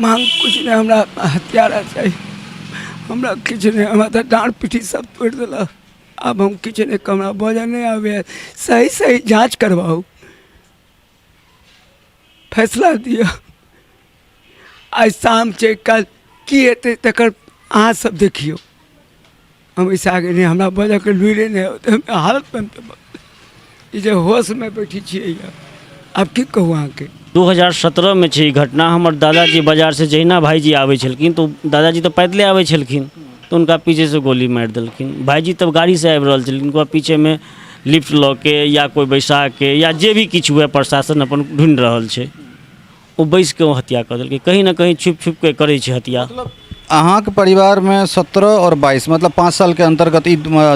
मांग कुछ नहीं, हमरा हथियारा चाहिए, हमरा किछ नहीं, हमरा तो डांट पीठी सब तोड़ दिला। अब हम किछ नहीं, हमरा वजन नहीं आवे, सही सही जांच करवाओ, फैसला दिया। आज शाम से कल की हेतै तकर अहाँ सब देखियो। हम इस आगे नहीं, हमरा वजह के लुइरे नहीं होते, हालत में जे होश में बैठी छियै। अब की कहू अहाँ के। 2017 में छै घटना। हमर दादाजी बाजार से जहिना भाईजी आबै छलखिन तो दादाजी तो पैदले आबै छलखिन, तो उनका पीछे से गोली मारि देलखिन। भाईजी तब गाड़ी से आबि रहल छलखिन, उनका पीछे में लिफ्ट लऽ के या कोई बैसा के या जे भी किछु हुए प्रशासन अपन ढूंढ रहल छै, वो बैस के हत्या कर देलकै। कहीं ना कहीं छुप छुप के करै छै हत्या। अहाँके परिवार में 17 और 22 मतलब 5 साल के अंतर्गत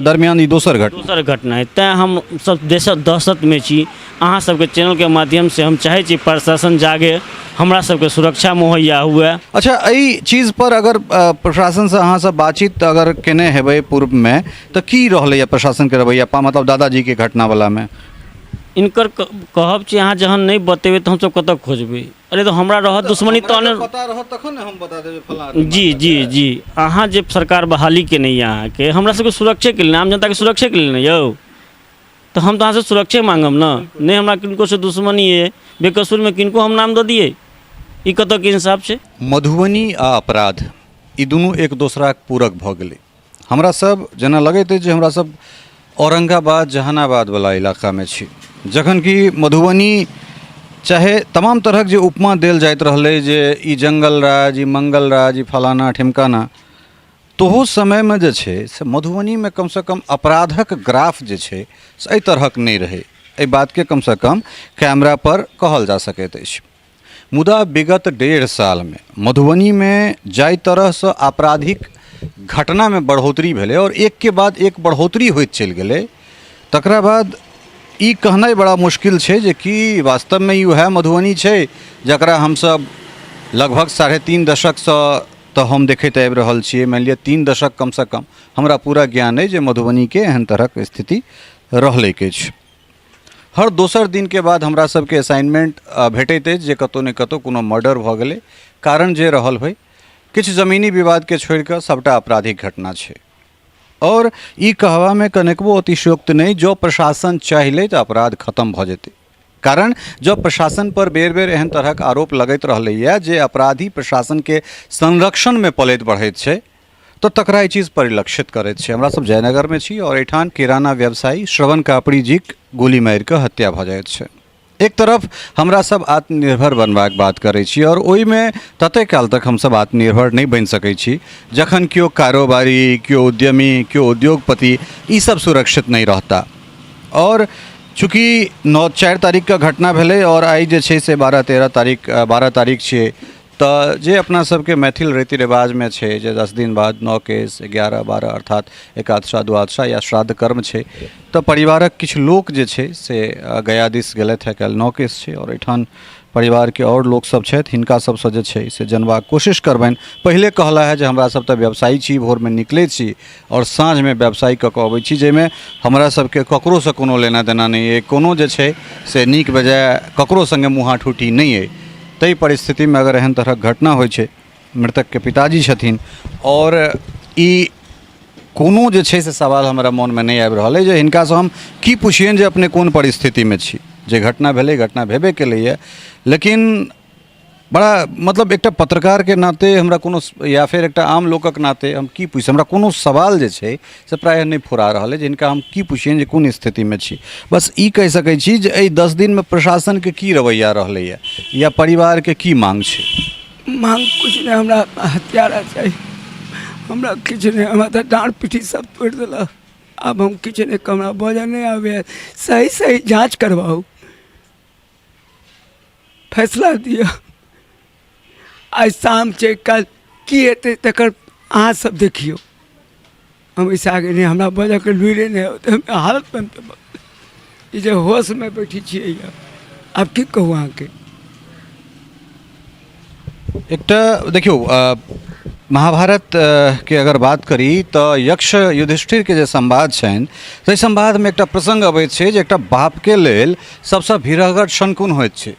दरमियान दोसर घटना है। तैं हम सब दहशत में छी। अहाँ सबके चैनल के माध्यम से हम चाहे छी प्रशासन जागे, हमरा सबके सुरक्षा मुहैया हुए। अच्छा, एहि चीज पर अगर प्रशासन से अहाँ सब बातचीत अगर केने हेबै पूर्व में, तो की रहलै प्रशासन के रवैया मतलब दादाजी के घटना वाला में? इनकर कहब छी अहाँ जहन नहीं बतेबै तो हम सब कतऽ खोजबै। अरे तो हमरा रहत दुश्मनी तो पता रहत तखन ने हम बता देबै फलां। जी अहाँ जे सरकार बहाली के नहीं अहाँ के, हमरा सबके सुरक्षे के लिए, आम जनता के सुरक्षे के लिए नहीं यौ, तो हम तो अहाँ से सुरक्षे मांगब ना। नहीं हमरा किनको से दुश्मनी है, बेकसूर में किनको हम नाम दऽ दिए, ई कतऽ के इंसाफ छै? मधुबनी आ अपराध ई दुनू एक दोसरा के पूरक भऽ गेलै। हमरा सब जेना लगैत अछि जे हमरा सब औरंगाबाद जहानाबाद वाला इलाका में छी, जखन कि मधुबनी चाहे तमाम तरह जे उपमा देल जाइत रहलै जे ई जंगल राज, ई मंगल राज, ई फलाना ठिमकाना, तोहो समय में जे छै से मधुबनी में कम से कम अपराधक ग्राफ जे छै से एहि तरहक नहीं रहे। एहि बात के कम से कम कैमरा पर कहल जा सकैत अछि। मुदा विगत 1.5 साल में मधुबनी में जाहि तरह से आपराधिक घटना में बढ़ोतरी भेलै और एक के बाद एक बढ़ोतरी होइत चलि गेलै, तकरा बाद ई कहनाइ बड़ा मुश्किल छै जे कि वास्तव में वह मधुबनी छै जकरा हमसब लगभग 3.5 दशक से तो हम देखैत आबि रहल छियै। मान लिअ 3 दशक कम से कम हमरा पूरा ज्ञान है जे मधुबनी के एहन तरहक स्थिति रहलै अछि। हर दोसर दिन के बाद हमरा सबके असाइनमेंट भेटैत अछि जे कतौ ने कतौ कोनो मर्डर भऽ गेलै। कारण जे रहल होइ किछु जमीनी विवाद के छोड़ि कऽ सबटा आपराधिक घटना छै। और ई कहवा में कनेकबो अतिशयोक्त नहीं, जो प्रशासन चाहिले तो अपराध खत्म भऽ जेतै। कारण जब प्रशासन पर बेर बेर एहन तरहक आरोप लगैत रहलैए जे अपराधी प्रशासन के संरक्षण में पलैत बढ़ैत छै, तो तकरा ई चीज परिलक्षित करैत छै। हमरा सब जयनगर में छी और एठान किराना व्यवसायी श्रवण कापड़ी जी गोली मारि कऽ हत्या भऽ जाइत छै। एक तरफ हमरा सब आत्मनिर्भर बनबाक बात करै छी और ओहि में तते काल तक हम सब आत्मनिर्भर नहीं बनि सकै छी जखन केओ कारोबारी, केओ उद्यमी, केओ उद्योगपति ई सब सुरक्षित नहीं रहता। और चूँकि 4 तारीख का घटना भेलै और आई जे छै से 12 तारीख छै, तो जे अपना सबके मैथिल रीति रिवाज में छै जे 10 दिन बाद 9 केस 11, 12 अर्थात एकादशा द्वादशा या श्राद्ध कर्म छै, तो परिवारक किछु लोक जे छै से गया दिस गेलथि है। काल्हि 9 केस छै और एठान परिवार के और लोक सब छथि, हिनका सबसँ जे छै से जनबाक कोशिश करबनि। पहिले कहला है जे हमरा सब तऽ व्यवसायी छी, भोर में निकलै छी और साँझ में व्यवसायी कऽ कऽ अबै छी, जाहिमे हमरा सबके ककरोसँ कोनो लेना देना नहीं है, कोनो जे छै से नीक बेजाय ककरो संगे मुँहा ठूठी नहीं है। तई परिस्थिति में अगर एहन तरह घटना होइ छै, मृतक के पिताजी छथिन और ई कोनो जे छै से सवाल हमरा मन में नहीं आबि रहल है जे हिनका से हम की पूछियन जे अपने कोन परिस्थिति में छी। जे घटना भेलै घटना भेबे केलैए, लेकिन बड़ा मतलब एकटा पत्रकार के नाते हमरा कोनो या फिर एकटा आम लोकक नाते हम की पूछि, हमरा कोनो सवाल जे छै से प्रायः नहीं फुरा रहल है जे हिनका हम की पूछियन जे कोन स्थिति में छी। बस ई कहि सकै छी जे एहि 10 दिन में प्रशासन के की रवैया रहलैए या परिवार के की मांग छै? मांग कुछ नहीं, हमरा हथियारा चाहिए, हमरा किछ नहीं, हमरा तो डांट पीठी सब तोड़ दिला। अब हम किछ नहीं, हमरा वजन नहीं आवे, सही सही जांच करवाओ, फैसला दिया। आज शाम से कल की हेतै तकर अहाँ सब देखियो। हम इस आगे नहीं, हमरा वजह के लुइरे नहीं होते, हालत में ई जे होश में बैठी छियै। अब की कहू अहाँ के। एकटा देखियो महाभारत के अगर बात करी तो यक्ष युधिष्ठिर के जे संवाद छनि ताहि संवाद में एकटा प्रसंग अबैत छै जे एकटा बाप के लेल सबसँ भीरहगर क्षण कोन होइत छै,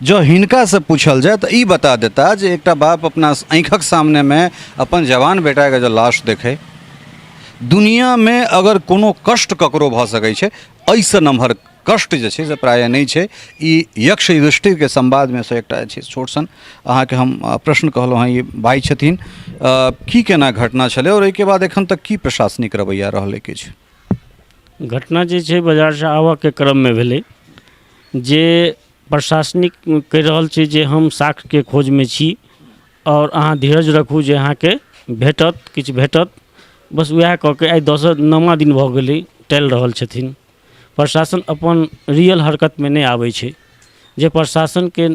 जो हिनका से पूछल जाए तो ई बता देता जे एकटा बाप अपना आँखक सामने में अपन जवान बेटा के जो लाश देखे, दुनिया में अगर कोनो कष्ट ककरो भऽ सकै छै ऐसे नम्हर कष्ट जे छै से प्रायः नहीं छै। ई यक्ष युधिष्ठिर के संवाद में से एकटा छै। छोट सन अहाँके हम प्रश्न कहलहुँ हँ, ई भाई छथिन, की केना घटना छलै और एहिके बाद एखन तक की प्रशासनिक रवैया रहलै किछु? घटना जे छै बाजार से आबऽ के क्रम में भेलै, जे प्रशासनिक कहि रहल छै जे हम साक्ष्य के खोज में छी और अहाँ धीरज रखू जे अहाँके भेटत, किछु भेटत। बस वएह कह के आइ 10मा दिन भऽ गेलै टैल रहल छथिन। प्रशासन अपन रियल हरकत में नहीं आबै छै, जे प्रशासन के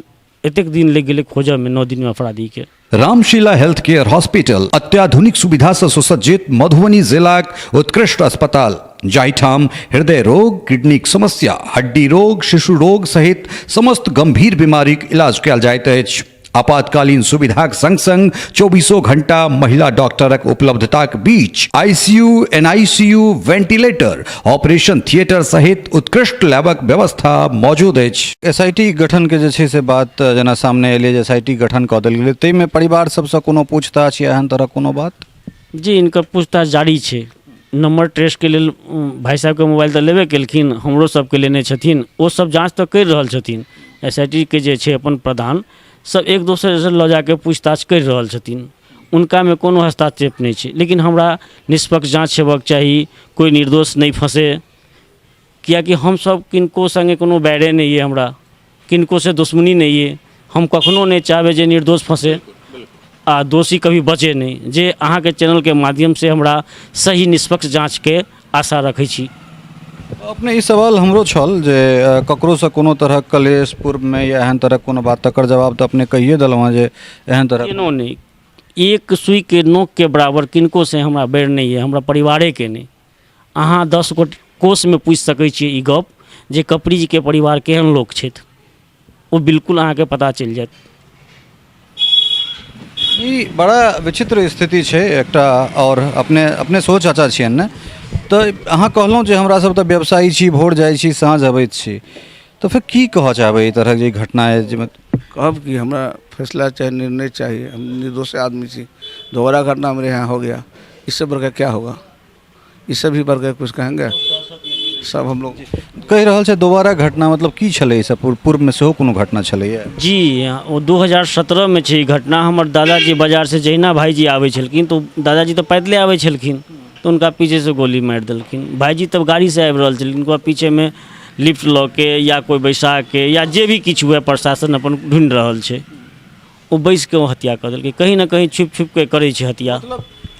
एतेक दिन लग गेलै खोजऽ में 9 दिन में अपराधी के। रामशीला हेल्थ केयर हॉस्पिटल अत्याधुनिक सुविधा से सुसज्जित मधुबनी जिलाक उत्कृष्ट अस्पताल, जाहिठाम हृदय रोग, किडनीक समस्या, हड्डी रोग, शिशु रोग सहित समस्त गंभीर बीमारीक इलाज कयल जाइत अछि। आपातकालीन सुविधाक संग संग 24 घंटा महिला डॉक्टरक उपलब्धताक बीच ICU, NICU, ventilator, operation theatre सहित उत्कृष्ट लैबक व्यवस्था मौजूद अछि। एसआईटी गठन के जे छै से बात जेना सामने एलै जे एसआईटी गठन कऽ देल गेलै, ताहिमे परिवार सबसँ कोनो पूछताछ या एहन तरह कोनो बात? जी, इनकर पूछताछ जारी छै। नंबर ट्रेस के लेल भाई साहब के मोबाइल तऽ लेबे केलखिन, हमरो सबके लेने छथिन, ओ सब जाँच तऽ करि रहल छथिन। एसआईटी के जे छै अपन प्रधान सब एक दोसर से लऽ जाके पूछताछ करि रहल छथिन। उनका में कोनो हस्तक्षेप नहीं छै, लेकिन हमरा निष्पक्ष जाँच हेबाक चाही, कोई निर्दोष नहीं फंसे। कियाकि हम सब किनको संगे कोनो बैरे नहीं है, हमरा किनको से दुश्मनी नहीं है। हम कखनो नहीं चाहबे जे निर्दोष फंसे आ दोषी कभी बचे नहीं। जे अहाँ के चैनल के माध्यम से हमरा सही निष्पक्ष जाँच के आशा रखै छी। अपने ई सवाल हमरो छल जे ककरो से कोनो तरह कलेश पूर्व में या एहन तरह कोनो बात, तकर जवाब तो अपने कहिए देलहुँ जे एहन तरह केनो नहीं, एक सुई के नोक के बराबर किनको से हमरा बैर नहीं है, हमरा परिवारे के नहीं। अहाँ 10 कोस में पूछ सकै छियै ई गप जे कपड़ी जी के परिवार केहन लोक छथि, ओ बिल्कुल अहाँ के पता चलि जायत। ई बड़ा विचित्र स्थिति छै एकटा। और अपने सोच चाचा छियनि ने, तो अहाँ कहलहुँ जे हमरा सब तऽ व्यवसायी छी, भोर जाइ छी, साँझ अबैत छी, तो फिर की कहऽ चाहबै ई तरह जे घटना है? कहब कि हमरा फैसला चाहे निर्णय चाहिए, हम निर्दोष आदमी छी, दोबारा घटना मेरे यहाँ हो गया, इससे बढ़कर क्या होगा? इससे भी बढ़कर कुछ कहेंगे सब हम लोग? कहि रहल छै दोबारा घटना, मतलब की छलै? ई सब पूर्व में सेहो कोनो घटना छलैया? जी, वो 2017 में छै ई घटना। हमर दादाजी बाजार से जहिना भाईजी आबै छलखिन, तो दादाजी तो पैदले आबै छलखिन, तो उनका पीछे से गोली मारि देलखिन। भाईजी तब गाड़ी से आबि रहल छलखिन, उनका पीछे में लिफ्ट लऽ के या कोई बैसा के या जे भी किछु हुए, प्रशासन अपन ढूंढ रहल छै, ओ बैस के ओ हत्या कऽ देलकै। कहीं ना कहीं छुप छुप के करै छै हत्या।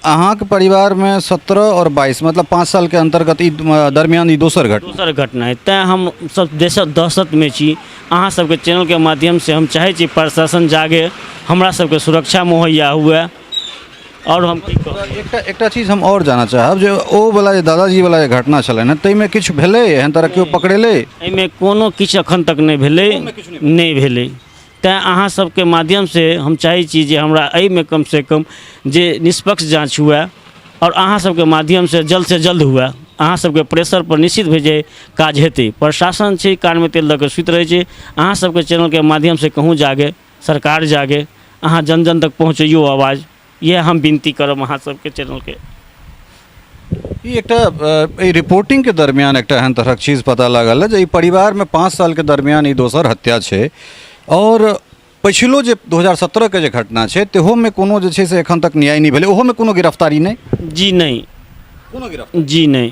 अहाँ के परिवार में 17 और 22 मतलब 5 साल के अंतर्गत ई दरमियान ई दोसर घटना है। तैँ हम सब दहशत में छी। अहाँ सबके चैनल के माध्यम से हम चाहै छी प्रशासन जागे, हमरा सबके सुरक्षा मुहैया हुए। और हम की कहब, एकटा चीज हम और जानना चाहब जे ओ वाला जे दादाजी वाला जे घटना छलै ने, ताहिमे किछु भेलै एहन तरह केओ पकड़ेलै? एहिमे कोनो किछु अखन तक नहीं भेलै, नहीं भेलै। तैँ अहाँ सबके माध्यम से हम चाहै छी जे हमरा एहिमे कम से कम जे निष्पक्ष जाँच हुए और अहाँ सबके माध्यम से जल्द हुए। अहाँ सबके प्रेशर पर निश्चित भेजे काज हेतै। प्रशासन छै कान में तेल दऽ के सुति रहै छै। अहाँ सबके चैनल के माध्यम से कहूँ जागे, सरकार जागे, अहाँ जन जन तक पहुँचैयो आवाज़, यह हम विनती करब अहाँ सबके चैनल के। ई एकटा रिपोर्टिंग के दरमियान एकटा एहन तरहक चीज पता लागल है जे ई परिवार में 5 साल के दरमियान ई दोसर हत्या छै। और पछिलो जे 2017 के जे घटना छै तेहो में कोनो जे छै से एखन तक न्याय नहीं भेलै, ओहो में कोनो गिरफ्तारी नहीं? जी नहीं, कोनो गिरफ्तारी जी नहीं।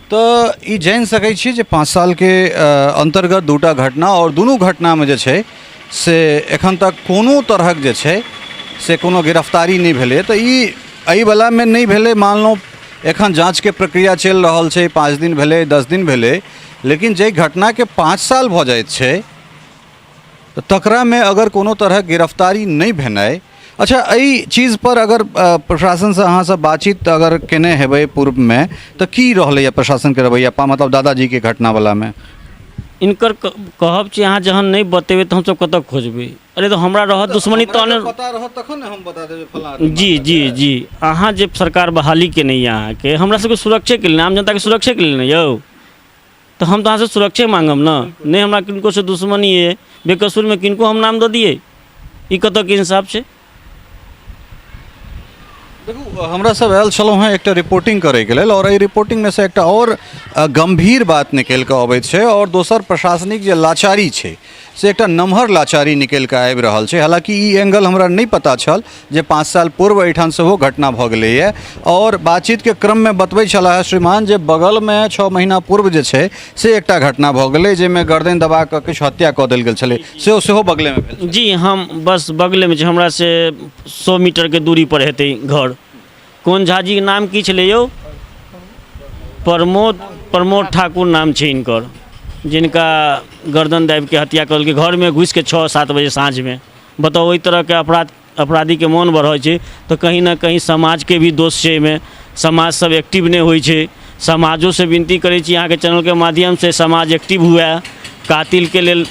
तो ई जानि सकै छी जे 5 साल के अंतर्गत दूटा घटना, और दुनू घटना में जे छै से एखन तक कोनो तरहक जे छै से कोनो गिरफ्तारी नहीं भेलै। तो ई एहि वाला में नहीं भेलै, मान लो एखन जांच के प्रक्रिया चलि रहल छै, 5 दिन भेलै, 10 दिन भेलै, लेकिन जे घटना के 5 साल भऽ जाइत छै तो तकरा में अगर कोनो तरह गिरफ्तारी नहीं भेनाइ। अच्छा, एहि चीज पर अगर प्रशासन से अहाँ सब बातचीत अगर केने हेबै पूर्व में, तो की रहलै प्रशासन के रवैया, मतलब दादाजी के घटना वाला में? इनकर कहब छी अहाँ जहन नहीं बतेबै तो हम सब कतऽ खोजबै? अरे तो हमरा रहत दुश्मनी तो पता रहत तखन ने हम बता देबै फलां। जी जी जी, अहाँ जे सरकार बहाली के नहीं अहाँ के, हमरा सबके सुरक्षे के लिए, आम जनता के सुरक्षे के लिए नहीं यौ। तो हम तो अहाँ से सुरक्षा मांगब ना, नहीं हमरा किनको से दुश्मनी है, बेकसूर में किनको हम नाम दे दिए, ई कतऽ के इंसाफ छै। देखू हमरा सब आयल छलहुँ हैं एकटा रिपोर्टिंग करैके लेल, और एहि रिपोर्टिंग में से एकटा और गंभीर बात निकलि कऽ अबैत छै, और दोसर प्रशासनिक जे लाचारी छै से एकटा नमहर लाचारी निकलि कऽ आबि रहल छै। हालांकि ई एंगल हमरा नहीं पता छल जे 5 साल पूर्व एहिठाम सेहो घटना भऽ गेलैए, और बातचीत के क्रम में बतबै छलाह श्रीमान जे बगल में 6 महीना पूर्व जे छै से एकटा घटना भऽ गेलै जाहिमे गर्दन दबा कऽ किछु हत्या कऽ देल गेल छलै, सेहो बगले में भेल। जी हम बस बगले में छै, हमरा से 100 मीटर के दूरी पर हेतै घर। कोन झाजी के नाम की छलै यौ? प्रमोद ठाकुर नाम छै इनकर, जिनका गर्दन दाबि के हत्या कल के घर में घुस के 6-7 बजे साँझ में। बताओ ओहि तरह के अपराधी के मन बढ़ै छै तो कहीं ना कहीं समाज के भी दोष छै एहिमे। समाज सब एक्टिव नहीं होइ छै। समाजों से विनती करै छी अहाँ के चैनल के माध्यम से समाज एक्टिव हुए, कातिल के लेल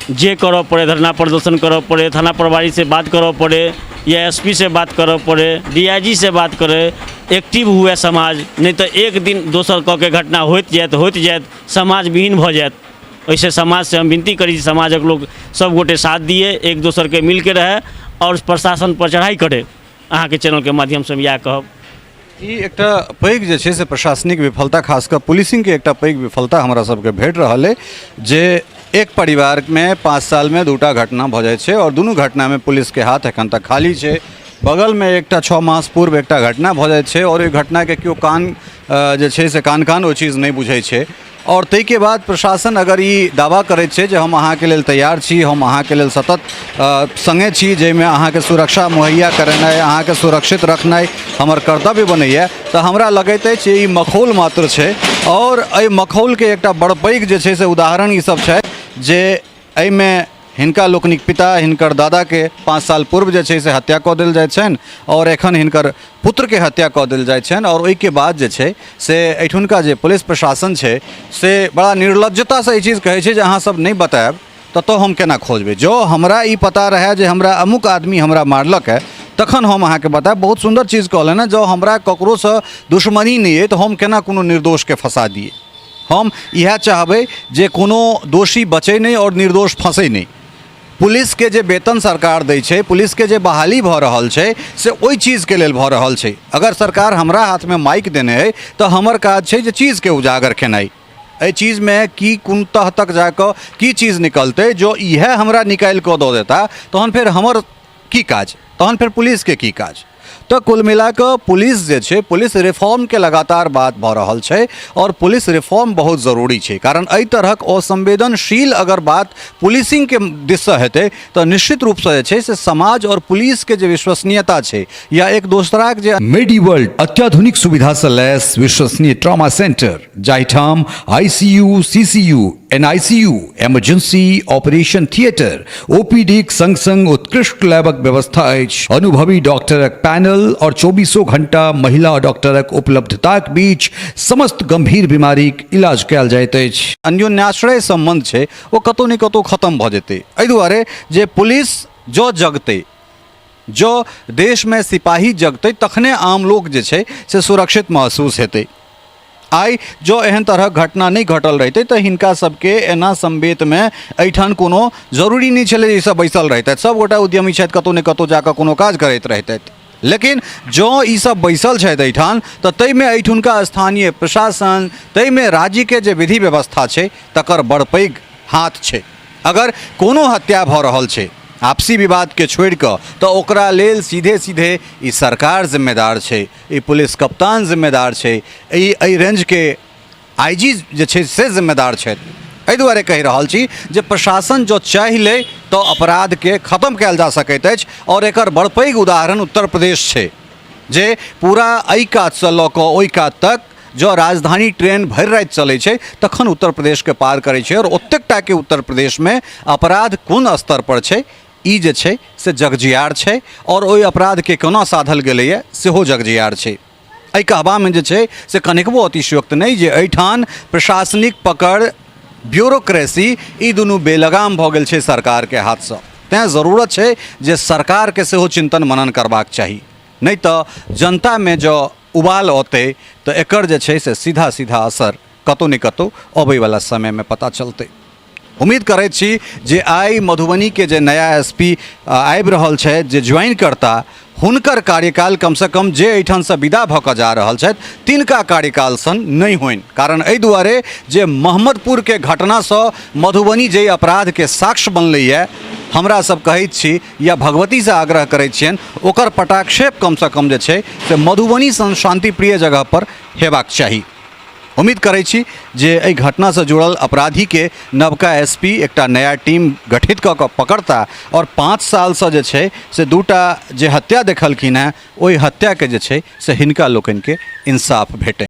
जे करऽ पड़े, धरना प्रदर्शन करऽ पड़े, थाना प्रभारी से बात करऽ पड़े, या एसपी से बात करऽ पड़े, डीआईजी से बात करे, एक्टिव हुए समाज। नहीं तो एक दिन दोसर कऽ के घटना होइत जायत समाज विहीन भऽ जायत। वैसे समाज से हम विनती करी समाजक लोग सब गोटे साथ दिए, एक दोसर के मिल के रहे और प्रशासन पर चढ़ाई करे। अहाँ के चैनल के माध्यम से हम इएह कहब। ई एकटा पैघ जे छै से प्रशासनिक विफलता, खासकर पुलिसिंग के एकटा पैघ विफलता हमरा सबके भेट रहल है, जे एक परिवार में 5 साल में 2टा घटना भऽ जाइ छै, और दुनू घटना में पुलिस के हाथ एखन तक खाली छै। बगल में एकटा 6 मास पूर्व एकटा घटना भऽ जाइ छै, और ओहि घटना के केओ कान जे छै से कान ओ चीज नहीं बुझै छै। और ताहि के बाद प्रशासन अगर ई दावा करैत छै जे हम अहाँ के लेल तैयार छी, हम अहाँ के लेल सतत संगे छी, जाहिमे अहाँ के सुरक्षा मुहैया करेनाइ, अहाँ के सुरक्षित रखनाइ हमर कर्तव्य बनैया, तो हमरा लगैत अछि ई मखौल मात्र छै। और एहि मखौल के एकटा बड़ पैघ जे छै से उदाहरण ई सब छै जे एहिमे हिनका लोकनिक पिता, हिनकर दादा के 5 साल पूर्व जे छै से हत्या कऽ देल जाइत छनि, और एखन हिनकर पुत्र के हत्या कऽ देल जाइत छनि। और ओहिके बाद जे छै से एहिठुनका जे पुलिस प्रशासन छै से बड़ा निर्लज्जता से ई चीज कहै छै जे अहाँ सब नहीं बतायब तो हम केना खोजबै। जो हमरा ई पता रहे जे हमरा अमुक आदमी हमरा मारलक है तखन हम अहाँ के बतायब। बहुत सुंदर चीज कहलन है, जो हमरा ककरो से दुश्मनी नहीं है तो हम केना कोनो निर्दोष के फंसा दिए। हम यह चाहबै जे कोनो दोषी बचे नहीं और निर्दोष फंसे नहीं। पुलिस के जे वेतन सरकार दै छै, पुलिस के जे बहाली भऽ रहल छै से ओहि चीज के लेल भऽ रहल छै। अगर सरकार हमरा हाथ में माइक देने है तो हमर काज छै जे चीज के उजागर केनाइ। एहि चीज में की कोन तह तक जाकर की चीज निकलते, जो इएह हमरा निकालि कऽ दऽ देता तहन फेर हमर की काज, तहन फेर पुलिस के की काज। तो कुल मिला कऽ पुलिस जे छै, पुलिस रिफॉर्म के लगातार बात भऽ रहल छै, और पुलिस रिफॉर्म बहुत ज़रूरी छै। कारण एहि तरहक असंवेदनशील अगर बात पुलिसिंग के दिस से हेतै तो निश्चित रूप से जे छै से समाज और पुलिस के जे विश्वसनीयता छै या एक दोसराक जे मेडीवर्ल्ड अत्याधुनिक सुविधा से लैस विश्वसनीय ट्रॉमा सेंटर, जाहिठाम ICU, CCU, NICU, emergency operation theatre, OPD संग संग उत्कृष्ट लैबक व्यवस्था अछि। अनुभवी डॉक्टरक पैनल और 24 घंटा महिला डॉक्टरक उपलब्धताक बीच समस्त गंभीर बीमारीक इलाज कयल जाइत अछि। अन्योन्याश्रय संबंध छै वो कतौ ने कतौ खत्म भऽ जेतै। एहि दुआरे जे पुलिस जो जगतै, जो देश में सिपाही जगतै, तखने आम लोग जे छै से सुरक्षित महसूस हेतै। आई जो एहन तरह घटना नहीं घटल रहते तो हिनका सबके एना संवेत में एहिठाम कोनो जरूरी नहीं छलै ई सब बैसल रहते। सब गोटा उद्यमी छथि, कतौ ने कतौ जाकर कोनो काज करैत रहते। लेकिन जो ई सब बैसल छथि एहिठाम तो ताहिमे एहिठुनका स्थानीय प्रशासन, ताहिमे राज्य के जे विधि व्यवस्था छै तकर बड़ पैघ हाथ छै। अगर कोनो हत्या भऽ रहल छै आपसी विवाद के छोड़ कऽ तो ओकरा लेल सीधे सीधे ई सरकार जिम्मेदार छै, ई पुलिस कप्तान जिम्मेदार छै, एहि रेंज के IG जे छै से जिम्मेदार छथि। एहि दुआरे कहि रहल छी जे प्रशासन जो चाहि ले तो अपराध के खत्म कयल जा सकैत अछि। और एकर बड़ पैघ उदाहरण उत्तर प्रदेश छै, जे पूरा एहि कात से लऽ कऽ ओहि कात तक जो राजधानी ट्रेन भरि राति चलै छै तखन उत्तर प्रदेश के पार करै छै। और ओतेकटा के उत्तर प्रदेश में अपराध कोन स्तर पर छै ई जे छै से जगजियार छै, और ओहि अपराध के कोना साधल गेलैए सेहो जगजियार छै। एहि कहबामे जे छै से कनिकबो अतिशयोक्त नहि जे एहिठाम प्रशासनिक पकड़, ब्यूरोक्रेसी ई दुनू बेलगाम भऽ गेल छै सरकार के हाथसँ। तेँ जरूरत छै जे सरकार के सेहो चिंतन मनन करबाक चाही, नहीं तो जनता में जो उबाल औतै तो एकर जे छै से सीधा सीधा असर कतौ ने कतौ अबैवला समय में पता चलते। उम्मीद करैत छी जे आइ मधुबनी के जे नया एसपी आबि रहल छै, जे ज्वाइन करता, हुनकर कार्यकाल कम से कम जे एहिठाम से विदा भऽ कऽ जा रहल छथि तिनका कार्यकाल सन नहीं होइन। कारण एहि दुआरे जे मोहम्मदपुर के घटना से मधुबनी जे अपराध के साक्ष्य बनलैए, हमरा सब कहैत छी या भगवती से आग्रह करैत छियनि ओकर पटाक्षेप कम से कम जे छै से मधुबनी सन शांतिप्रिय जगह पर हेबाक चाही। उम्मीद करै छी जे एहि घटना से जुड़ल अपराधी के नवका एसपी एकटा नया टीम गठित कऽ कऽ पकड़ता और 5 साल से जे छै से दूटा जे हत्या देखलखिन हैं ओहि हत्या के जे छै से हिनका लोकनि के इंसाफ भेटै।